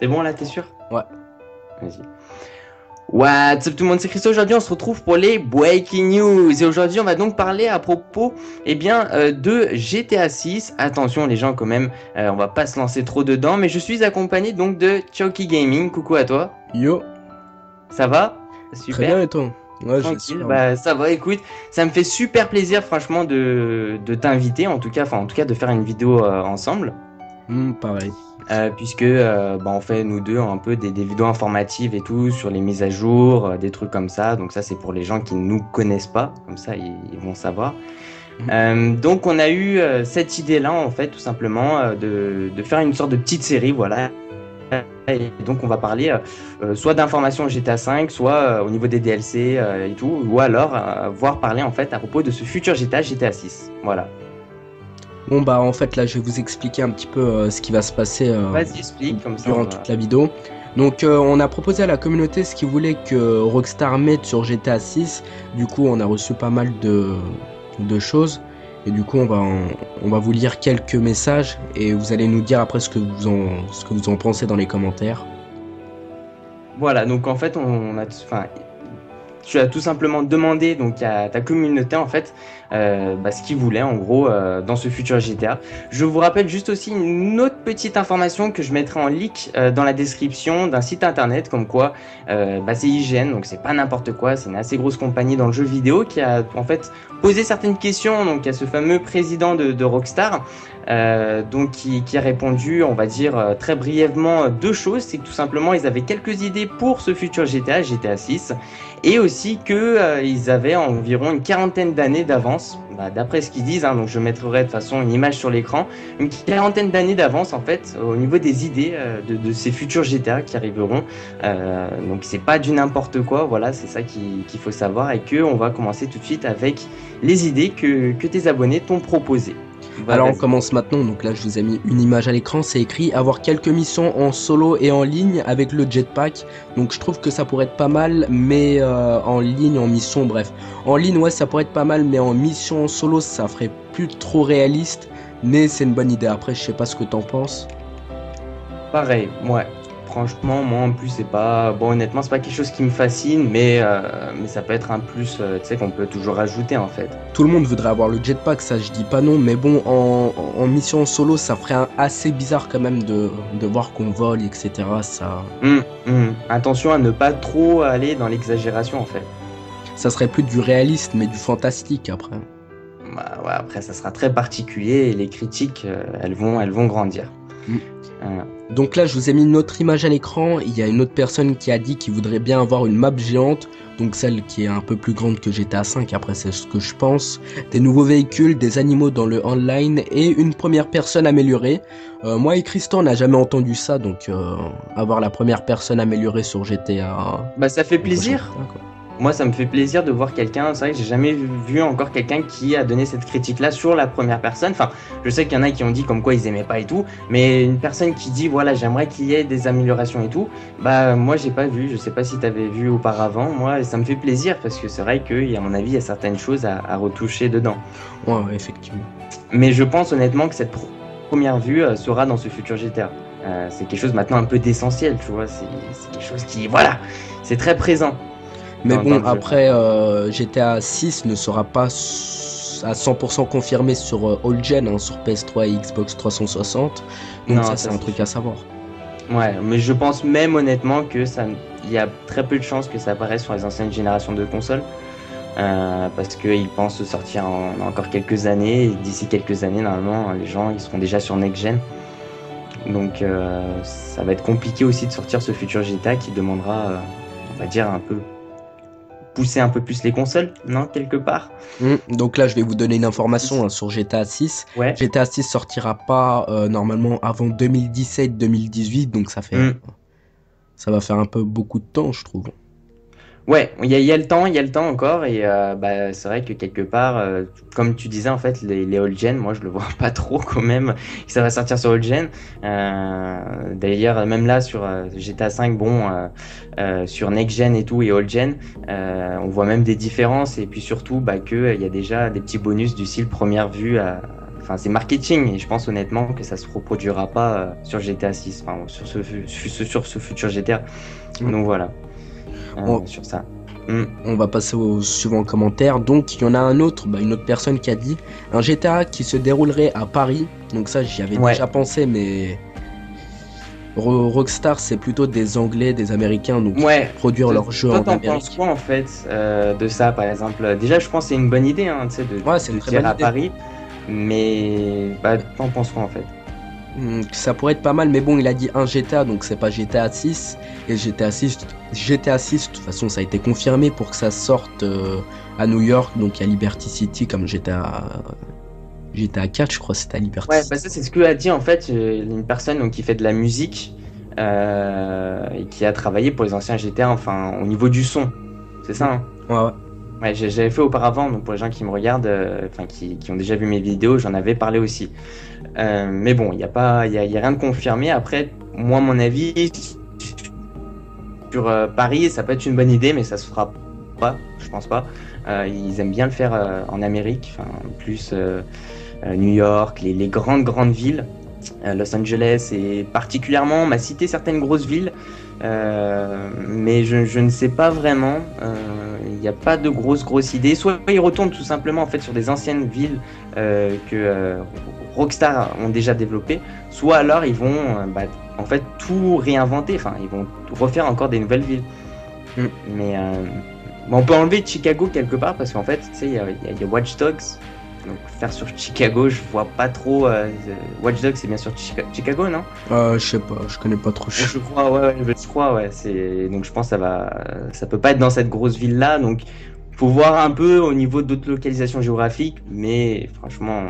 C'est bon là, t'es sûr? Ouais. Vas-y. What's up tout le monde, c'est Christo. Aujourd'hui on se retrouve pour les Breaking News. Et aujourd'hui on va donc parler à propos de GTA 6. Attention les gens quand même, on va pas se lancer trop dedans. Mais je suis accompagné donc de Choki Gaming. Coucou à toi. Yo. Ça va? Très Super. bien et toi? Ouais, Tranquille, bah ça va, écoute, ça me fait super plaisir franchement de t'inviter, en tout cas de faire une vidéo ensemble. Pareil. Puisque on fait nous deux un peu des vidéos informatives et tout sur les mises à jour, des trucs comme ça. Donc ça c'est pour les gens qui ne nous connaissent pas, comme ça ils vont savoir. Donc on a eu cette idée-là en fait tout simplement de faire une sorte de petite série, voilà. Et donc on va parler soit d'informations GTA 5, soit au niveau des DLC et tout, ou alors voir parler en fait à propos de ce futur GTA 6. Voilà. Bon bah en fait là je vais vous expliquer un petit peu ce qui va se passer Vas-y, explique comme ça. durant toute la vidéo. Donc on a proposé à la communauté ce qu'ils voulaient que Rockstar mette sur GTA 6. Du coup on a reçu pas mal de choses. Et du coup on va vous lire quelques messages et vous allez nous dire après ce que vous en pensez dans les commentaires. Voilà, donc en fait tu as tout simplement demandé donc à ta communauté en fait ce qu'ils voulaient en gros dans ce futur GTA. Je vous rappelle juste aussi une autre petite information que je mettrai en leak dans la description d'un site internet comme quoi c'est IGN, donc c'est pas n'importe quoi, c'est une assez grosse compagnie dans le jeu vidéo qui a en fait posé certaines questions donc à ce fameux président de Rockstar. Qui a répondu, on va dire très brièvement deux choses. C'est que tout simplement ils avaient quelques idées pour ce futur GTA 6 et aussi que ils avaient environ une quarantaine d'années d'avance, d'après ce qu'ils disent, donc je mettrai de toute façon une image sur l'écran, une quarantaine d'années d'avance en fait au niveau des idées de ces futurs GTA qui arriveront. Donc c'est pas du n'importe quoi, voilà, c'est ça qu'il faut savoir, et que on va commencer tout de suite avec les idées que tes abonnés t'ont proposées. Alors on commence maintenant, donc là je vous ai mis une image à l'écran, c'est écrit avoir quelques missions en solo et en ligne avec le jetpack. Donc je trouve que ça pourrait être pas mal, mais en ligne, en mission, bref. En ligne ouais ça pourrait être pas mal, mais en mission en solo ça ferait plus trop réaliste. Mais c'est une bonne idée, après je sais pas ce que t'en penses. Pareil, ouais. Franchement, moi en plus, c'est pas. Bon, honnêtement, c'est pas quelque chose qui me fascine, mais ça peut être un plus, tu sais, qu'on peut toujours rajouter en fait. Tout le monde voudrait avoir le jetpack, ça je dis pas non, mais bon, en mission solo, ça ferait assez bizarre quand même de voir qu'on vole, etc. Ça... Attention à ne pas trop aller dans l'exagération en fait. Ça serait plus du réaliste, mais du fantastique après. Bah ouais, après, ça sera très particulier et les critiques, elles vont grandir. Donc là je vous ai mis une autre image à l'écran, il y a une autre personne qui a dit qu'il voudrait bien avoir une map géante, donc celle qui est un peu plus grande que GTA 5, après c'est ce que je pense, des nouveaux véhicules, des animaux dans le online et une première personne améliorée. Moi et Christian on n'a jamais entendu ça, donc avoir la première personne améliorée sur GTA... Bah ça fait plaisir. Moi, ça me fait plaisir de voir quelqu'un. C'est vrai que j'ai jamais vu encore quelqu'un qui a donné cette critique-là sur la première personne. Enfin, je sais qu'il y en a qui ont dit comme quoi ils aimaient pas et tout, mais une personne qui dit voilà, j'aimerais qu'il y ait des améliorations et tout, bah moi j'ai pas vu. Je sais pas si t'avais vu auparavant. Moi, ça me fait plaisir parce que c'est vrai que, à mon avis, il y a certaines choses à retoucher dedans. Ouais, effectivement. Mais je pense honnêtement que cette première vue sera dans ce futur GTA. C'est quelque chose maintenant un peu d'essentiel, tu vois. C'est quelque chose qui, voilà, c'est très présent. Mais bon, après, GTA 6 ne sera pas à 100% confirmé sur All Gen, sur PS3 et Xbox 360. Donc non, ça, c'est un truc à savoir. Ouais, mais je pense même honnêtement que il y a très peu de chances que ça apparaisse sur les anciennes générations de consoles. Parce qu'ils pensent sortir en encore quelques années. Et d'ici quelques années, normalement, les gens ils seront déjà sur Next Gen. Donc ça va être compliqué aussi de sortir ce futur GTA qui demandera, on va dire, pousser un peu plus les consoles, non, quelque part. Donc là je vais vous donner une information sur GTA 6. Ouais. GTA 6 sortira pas normalement avant 2017-2018, donc ça va faire un peu beaucoup de temps, je trouve. Ouais, il y a le temps encore, et c'est vrai que quelque part, comme tu disais en fait, les old gen, moi je le vois pas trop quand même, que ça va sortir sur old gen. D'ailleurs, même là sur GTA 5, sur next gen et tout et old gen, on voit même des différences, et puis surtout que il y a déjà des petits bonus du style première vue enfin, c'est marketing et je pense honnêtement que ça se reproduira pas sur GTA 6, enfin, sur ce futur GTA. Donc voilà, sur ça. On va passer au suivant commentaire. Donc il y en a un autre, une autre personne qui a dit un GTA qui se déroulerait à Paris. Donc ça j'y avais déjà pensé, mais Rockstar c'est plutôt des Anglais, des Américains, donc produire leurs jeux en Amérique. Toi t'en penses quoi en fait de ça par exemple? Déjà je pense que c'est une bonne idée hein, c'est une très bonne à idée. Paris, mais t'en penses quoi en fait? Ça pourrait être pas mal, mais bon, il a dit un GTA, donc c'est pas GTA 6. Et GTA 6, de toute façon, ça a été confirmé pour que ça sorte à New York, donc à Liberty City, comme GTA 4, je crois, c'était à Liberty City. Ça c'est ce que a dit en fait une personne donc, qui fait de la musique et qui a travaillé pour les anciens GTA, enfin au niveau du son, c'est ça hein? Ouais, j'avais fait auparavant, donc pour les gens qui me regardent, qui ont déjà vu mes vidéos, j'en avais parlé aussi. Mais bon, il y a rien de confirmé. Après, moi, mon avis sur Paris, ça peut être une bonne idée, mais ça se fera pas, je pense pas. Ils aiment bien le faire en Amérique, plus New York, les grandes villes. Los Angeles et particulièrement, on m'a cité certaines grosses villes, mais je ne sais pas vraiment. Il n'y a pas de grosses idées. Soit ils retournent tout simplement en fait sur des anciennes villes que Rockstar ont déjà développées, soit alors ils vont en fait tout réinventer. Enfin, ils vont refaire encore des nouvelles villes. Mais on peut enlever Chicago quelque part parce qu'en fait, tu sais, il y a Watch Dogs. Donc faire sur Chicago, je vois pas trop. Watch Dogs, c'est bien sûr Chicago, non? Je sais pas, je connais pas trop. Je crois, ouais. Donc je pense que ça peut pas être dans cette grosse ville là. Donc faut voir un peu au niveau d'autres localisations géographiques, mais franchement.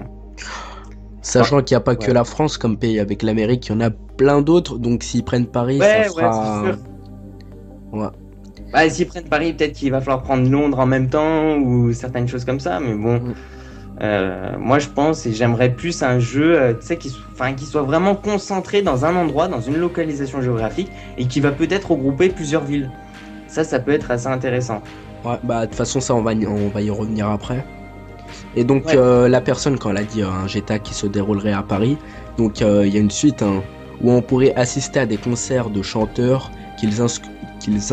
Sachant qu'il n'y a pas que la France comme pays, avec l'Amérique, il y en a plein d'autres. Donc s'ils prennent Paris, ça fera. C'est sûr. S'ils prennent Paris, peut-être qu'il va falloir prendre Londres en même temps ou certaines choses comme ça, mais bon. Moi je pense et j'aimerais plus un jeu qui soit vraiment concentré dans un endroit, dans une localisation géographique et qui va peut-être regrouper plusieurs villes. Ça peut être assez intéressant. Ouais, de toute façon ça on va y revenir après. Et donc la personne quand elle a dit un GTA qui se déroulerait à Paris, donc il y a une suite où on pourrait assister à des concerts de chanteurs qu'ils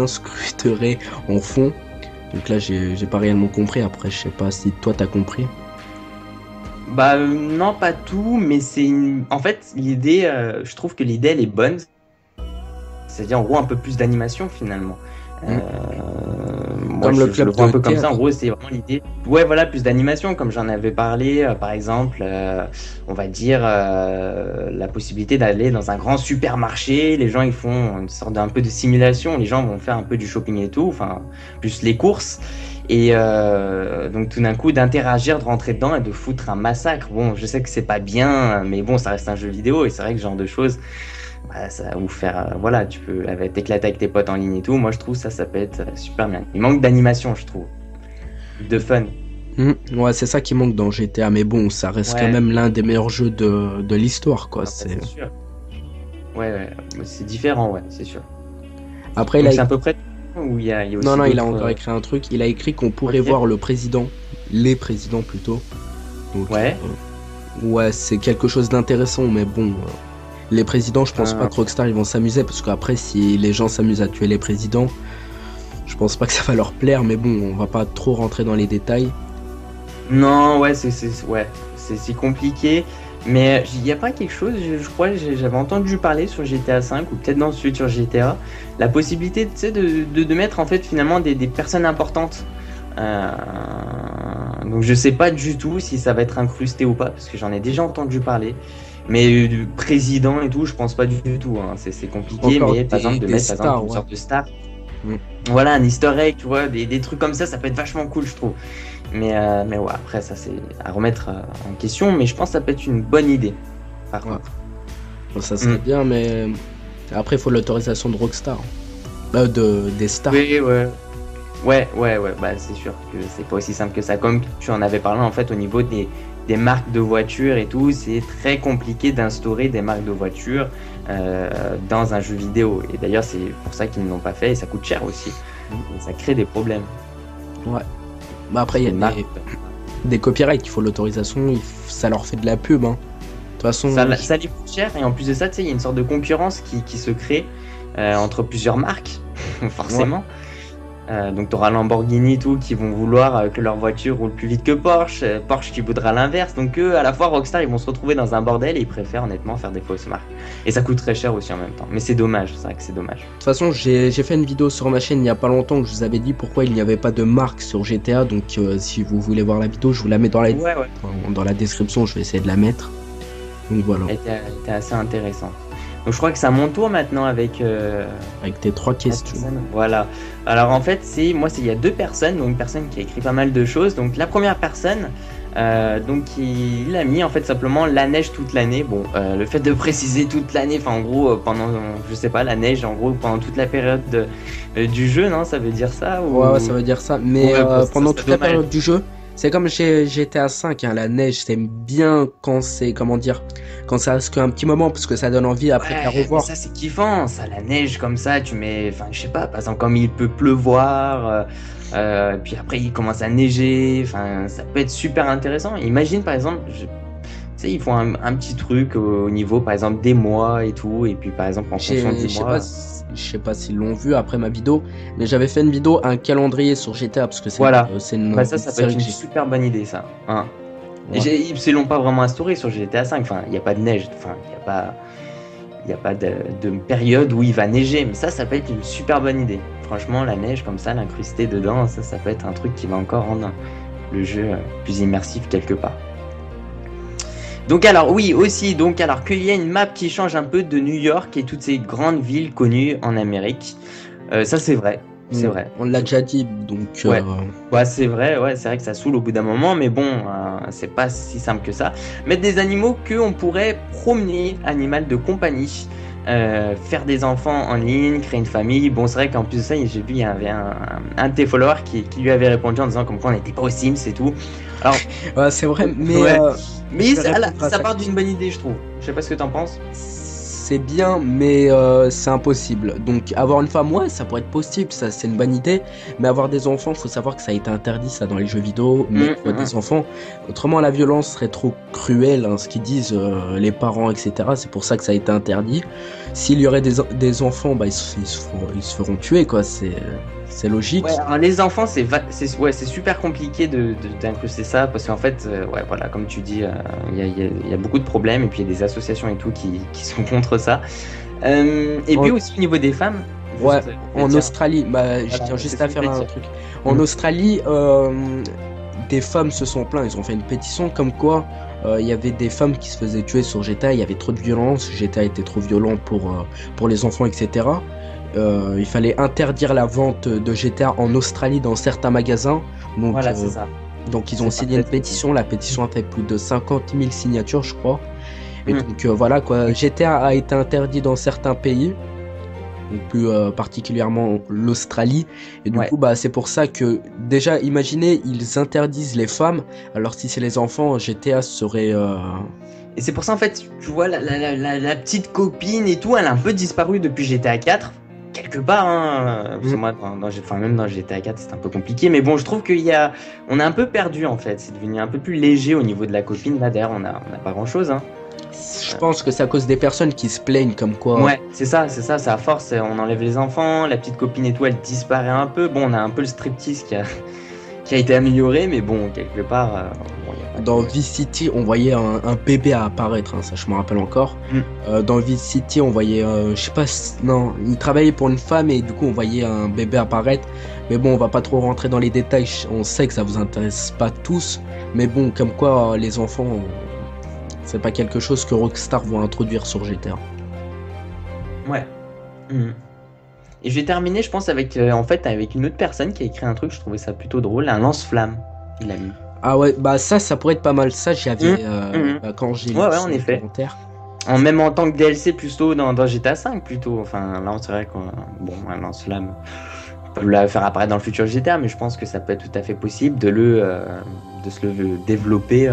inscruteraient en fond. Donc là j'ai pas réellement compris, après je sais pas si toi t'as compris. Non, pas tout, mais en fait, l'idée, je trouve que l'idée, elle est bonne. C'est-à-dire, en gros, un peu plus d'animation, finalement. Moi, comme le club je le vois un peu de comme ça. théâtre. En gros, c'est vraiment l'idée. Ouais, voilà, plus d'animation, comme j'en avais parlé. Par exemple, on va dire la possibilité d'aller dans un grand supermarché. Les gens, ils font une sorte d'un peu de simulation. Les gens vont faire un peu du shopping et tout, enfin, plus les courses. Et donc tout d'un coup d'interagir, de rentrer dedans et de foutre un massacre. Bon, je sais que c'est pas bien, mais bon, ça reste un jeu vidéo et c'est vrai que ce genre de choses, ça va vous faire, tu peux t'éclater avec tes potes en ligne et tout. Moi, je trouve ça peut être super bien. Il manque d'animation, je trouve, de fun. Ouais, c'est ça qui manque dans GTA, mais bon, ça reste quand même l'un des meilleurs jeux de l'histoire, quoi. C'est sûr. Ouais, c'est différent, ouais, c'est sûr. Après, donc, c'est à peu près. Où il y a aussi non, il a encore écrit un truc. Il a écrit qu'on pourrait voir les présidents plutôt. Donc, ouais, c'est quelque chose d'intéressant, mais bon, les présidents, je pense pas que Rockstar ils vont s'amuser parce qu'après, si les gens s'amusent à tuer les présidents, je pense pas que ça va leur plaire. Mais bon, on va pas trop rentrer dans les détails. Non, c'est compliqué. Mais il n'y a pas quelque chose, je crois, j'avais entendu parler sur GTA 5 ou peut-être dans ce futur GTA, la possibilité de mettre en fait finalement des personnes importantes. Donc je sais pas du tout si ça va être incrusté ou pas, parce que j'en ai déjà entendu parler. Mais du président et tout, je pense pas du tout. C'est compliqué, mais par exemple de mettre par exemple une sorte de star. Voilà, un easter egg, tu vois, des trucs comme ça peut être vachement cool, je trouve. Mais ouais, après ça c'est à remettre en question, mais je pense que ça peut être une bonne idée. Par contre. Bon, ça serait bien, mais après il faut l'autorisation de Rockstar, des stars. Oui, ouais, c'est sûr que c'est pas aussi simple que ça. Comme tu en avais parlé en fait au niveau des marques de voitures et tout, c'est très compliqué d'instaurer des marques de voitures dans un jeu vidéo. Et d'ailleurs c'est pour ça qu'ils ne l'ont pas fait et ça coûte cher aussi. Et ça crée des problèmes. Ouais. Après il y a des copyrights, il faut l'autorisation, ça leur fait de la pub. Hein. De toute façon, Ça les coûte cher et en plus de ça, tu sais, il y a une sorte de concurrence qui se crée entre plusieurs marques, forcément. Donc tu auras Lamborghini et tout qui vont vouloir que leur voiture roule plus vite que Porsche, Porsche qui voudra l'inverse. Donc eux, à la fois Rockstar, ils vont se retrouver dans un bordel et ils préfèrent honnêtement faire des fausses marques. Et ça coûte très cher aussi en même temps. Mais c'est dommage, c'est vrai que c'est dommage. de toute façon, j'ai fait une vidéo sur ma chaîne il y a pas longtemps où je vous avais dit pourquoi il n'y avait pas de marque sur GTA. Donc si vous voulez voir la vidéo, je vous la mets dans dans la description, je vais essayer de la mettre. Donc voilà. Elle était assez intéressante. Donc je crois que c'est à mon tour maintenant avec tes 3 questions. Voilà. Alors en fait, il y a 2 personnes, donc une personne qui a écrit pas mal de choses. Donc la première personne, donc il a mis en fait simplement la neige toute l'année. Bon, le fait de préciser toute l'année, enfin en gros pendant, je sais pas, la neige en gros pendant toute la période du jeu, non, ça veut dire ça ou... Ouais, ça veut dire ça. Mais pendant toute la période du jeu. C'est comme GTA 5, hein, la neige, c'est bien quand c'est, comment dire, quand ça reste qu'un petit moment, parce que ça donne envie après de la revoir. Ça c'est kiffant, ça, la neige comme ça, tu mets, enfin je sais pas, par exemple comme il peut pleuvoir, puis après il commence à neiger, enfin ça peut être super intéressant. Imagine par exemple, tu sais, ils font un petit truc au niveau par exemple des mois et tout, et puis par exemple en fonction des mois... Je sais pas s'ils l'ont vu après ma vidéo, mais j'avais fait une vidéo, un calendrier sur GTA, parce que c'est ça peut être une super bonne idée ça. Hein. Ouais. Ils ne l'ont pas vraiment instauré sur GTA 5, enfin il n'y a pas de neige, enfin il n'y a pas de période où il va neiger, mais ça peut être une super bonne idée. Franchement, la neige comme ça, l'incruster dedans, ça peut être un truc qui va encore rendre le jeu plus immersif quelque part. Donc alors oui aussi, donc alors qu'il y a une map qui change un peu de New York et toutes ces grandes villes connues en Amérique, ça c'est vrai, c'est vrai. On l'a déjà dit, donc... Ouais, c'est vrai que ça saoule au bout d'un moment, mais bon, c'est pas si simple que ça. Mettre des animaux qu'on pourrait promener, animal de compagnie, faire des enfants en ligne, créer une famille. Bon, c'est vrai qu'en plus de ça, j'ai vu, il y avait un de tes followers qui lui avait répondu en disant comme quoi on n'était pas aux Sims et tout. Alors, ouais, c'est vrai, mais... mais ça part d'une bonne idée, je trouve. Je sais pas ce que t'en penses. C'est bien, mais c'est impossible. Donc avoir une femme, ouais, ça pourrait être possible, ça c'est une bonne idée. Mais avoir des enfants, faut savoir que ça a été interdit, ça, dans les jeux vidéo. Mais des enfants, autrement la violence serait trop cruelle, hein, ce qu'ils disent les parents, etc. C'est pour ça que ça a été interdit. S'il y aurait des enfants, bah ils se feront tuer, quoi. C'est logique. Ouais, alors les enfants, c'est super compliqué d'incruster ça parce qu'en fait, voilà, comme tu dis, il y a beaucoup de problèmes et puis il y a des associations et tout qui sont contre ça. Puis aussi au niveau des femmes. Ouais, en Australie, je tiens juste à faire un truc. En Australie, des femmes se sont plaintes, ils ont fait une pétition comme quoi il y avait des femmes qui se faisaient tuer sur GTA, il y avait trop de violence, GTA était trop violent pour les enfants, etc. Il fallait interdire la vente de GTA en Australie dans certains magasins. Donc, voilà, c'est ça. Donc ils ont signé une pétition. La pétition a fait plus de 50 000 signatures, je crois. Et donc voilà quoi. GTA a été interdit dans certains pays, donc plus particulièrement l'Australie. Et du coup, c'est pour ça que déjà, imaginez, ils interdisent les femmes. Alors si c'est les enfants, GTA serait... Et c'est pour ça en fait, tu vois, la petite copine et tout, elle a un peu disparu depuis GTA 4. Quelque part, hein, parce que moi, même dans GTA 4, c'est un peu compliqué, mais bon, je trouve on a un peu perdu en fait, c'est devenu un peu plus léger au niveau de la copine, là d'ailleurs, on a pas grand chose, hein. Je pense que c'est à cause des personnes qui se plaignent comme quoi. Ouais, c'est ça, à force, on enlève les enfants, la petite copine et tout, elle disparaît un peu, bon, on a un peu le striptease qui a été amélioré, mais bon, quelque part... Dans Vice City, on voyait un bébé apparaître, hein, ça je me rappelle encore. Dans Vice City, on voyait, je sais pas, non, il travaillait pour une femme et du coup on voyait un bébé apparaître. Mais bon, on va pas trop rentrer dans les détails, on sait que ça vous intéresse pas tous. Mais bon, comme quoi les enfants, c'est pas quelque chose que Rockstar va introduire sur GTA. Ouais. Et je vais terminer, je pense, avec une autre personne qui a écrit un truc, je trouvais ça plutôt drôle, un lance-flamme, il a mis. Ah ouais, ça pourrait être pas mal. Ça, j'y avais quand j'ai lu en effet. Même en tant que DLC plutôt dans GTA 5 plutôt. Enfin là, c'est vrai un lance-flamme, on peut la faire apparaître dans le futur GTA, mais je pense que ça peut être tout à fait possible de se le développer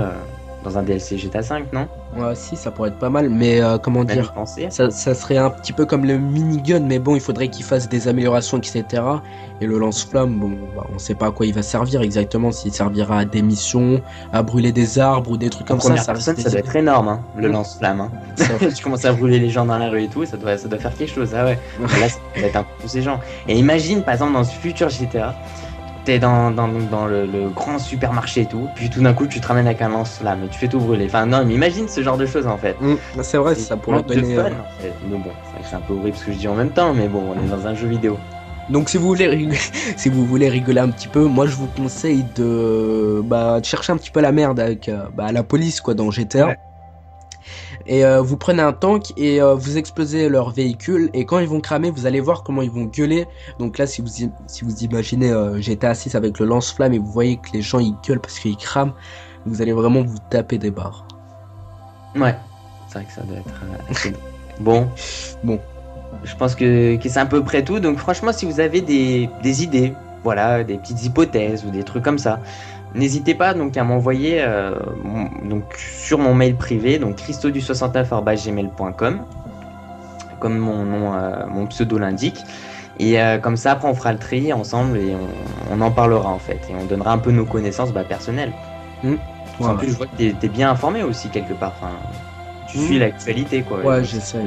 dans un DLC GTA 5, non? Ouais, si, ça pourrait être pas mal, mais comment Même y dire, penser. ça serait un petit peu comme le minigun, mais bon, il faudrait qu'il fasse des améliorations, etc. Et le lance-flamme, bon, bah, on sait pas à quoi il va servir exactement, s'il servira à des missions, à brûler des arbres ou des trucs En comme première ça reste personne, des ça doit idées. être énorme, hein, le Mm. lance-flamme. Hein. C'est vrai. Tu commences à brûler les gens dans la rue et tout, ça doit faire quelque chose. Ah ouais. Bah là, ça va être un peu tous ces gens. Et imagine, par exemple, dans ce futur GTA, t'es dans le grand supermarché et tout, puis tout d'un coup, tu te ramènes avec un lance-flamme et tu fais tout brûler. Enfin, non, mais imagine ce genre de choses en fait. C'est vrai, C'est ça pourrait manque de donner. fun en fait. Mais bon, c'est vrai que c'est un peu horrible ce que je dis en même temps, mais bon, on est dans un jeu vidéo. Donc si vous voulez si vous voulez rigoler un petit peu, moi je vous conseille de chercher un petit peu la merde avec la police quoi dans GTA. Ouais. Et vous prenez un tank et vous explosez leur véhicule et quand ils vont cramer, vous allez voir comment ils vont gueuler. Donc là, si vous imaginez GTA 6 avec le lance-flamme et vous voyez que les gens ils gueulent parce qu'ils crament, vous allez vraiment vous taper des barres. Ouais, c'est vrai que ça doit être assez bon. Bon, Je pense que c'est à peu près tout. Donc franchement, si vous avez des idées, voilà, des petites hypothèses ou des trucs comme ça, n'hésitez pas donc à m'envoyer donc sur mon mail privé, donc christodu69@gmail.com, comme mon nom, mon pseudo l'indique. Et comme ça, après, on fera le tri ensemble et on en parlera en fait. Et on donnera un peu nos connaissances personnelles. En ouais, plus, je vois que t'es bien informé aussi quelque part. Enfin, tu suis l'actualité quoi. ouais, Donc, j'essaie.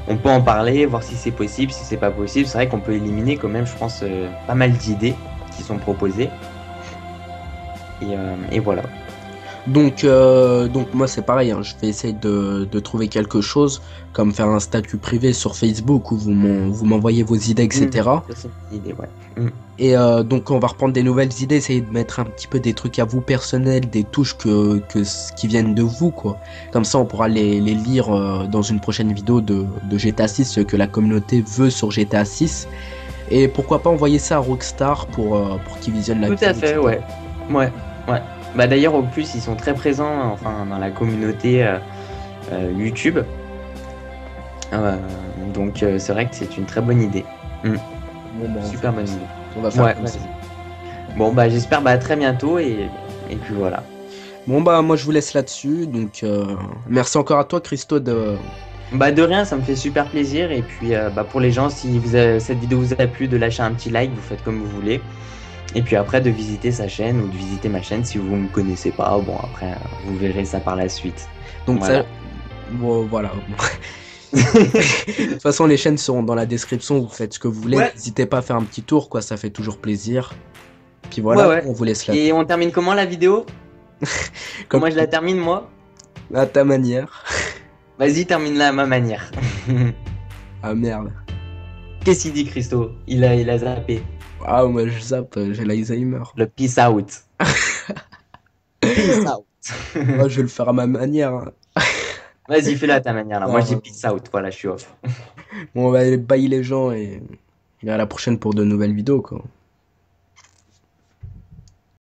on peut en parler, voir si c'est possible, si c'est pas possible. C'est vrai qu'on peut éliminer quand même, je pense, pas mal d'idées qui sont proposées. Et voilà. Donc moi c'est pareil, hein, je vais essayer de trouver quelque chose, comme faire un statut privé sur Facebook où vous m'envoyez vos idées, etc. Ça, c'est une idée, ouais. Et donc on va reprendre des nouvelles idées, essayer de mettre un petit peu des trucs à vous personnels, des touches qui viennent de vous, quoi. Comme ça on pourra les lire dans une prochaine vidéo de GTA 6, ce que la communauté veut sur GTA 6. Et pourquoi pas envoyer ça à Rockstar pour qu'ils visionnent la Tout vidéo, à fait, etc. ouais. Ouais, ouais. Bah d'ailleurs, au plus, ils sont très présents, enfin, dans la communauté YouTube. Donc c'est vrai que c'est une très bonne idée. Bon, bah, Super bonne idée. on va faire Ouais, comme ça. vas-y. Bon, bah j'espère à très bientôt et puis voilà. Bon bah moi je vous laisse là-dessus, donc merci encore à toi Christo de... Bah de rien, ça me fait super plaisir. Et puis pour les gens, si cette vidéo vous a plu, de lâcher un petit like, vous faites comme vous voulez. Et puis après de visiter sa chaîne ou de visiter ma chaîne si vous ne me connaissez pas. Bon après, vous verrez ça par la suite. Donc Voilà. ça... Bon, voilà. De toute façon les chaînes seront dans la description, vous faites ce que vous voulez, Ouais. n'hésitez pas à faire un petit tour quoi, ça fait toujours plaisir. Puis voilà, Ouais. on vous laisse là. Et on termine comment la vidéo? Comme Comment je la termine moi? à ta manière. Vas-y, termine-la à ma manière. Ah merde. Qu'est-ce qu'il dit Christo? Il a zappé. Ah moi je zappe, j'ai l'Alzheimer. Le peace out. Peace out. Moi je vais le faire à ma manière, hein. Vas-y, fais-le à ta manière là. Non, Moi, j'ai non. peace out. Voilà, je suis off. Bon on va aller bailler les gens et à la prochaine pour de nouvelles vidéos quoi.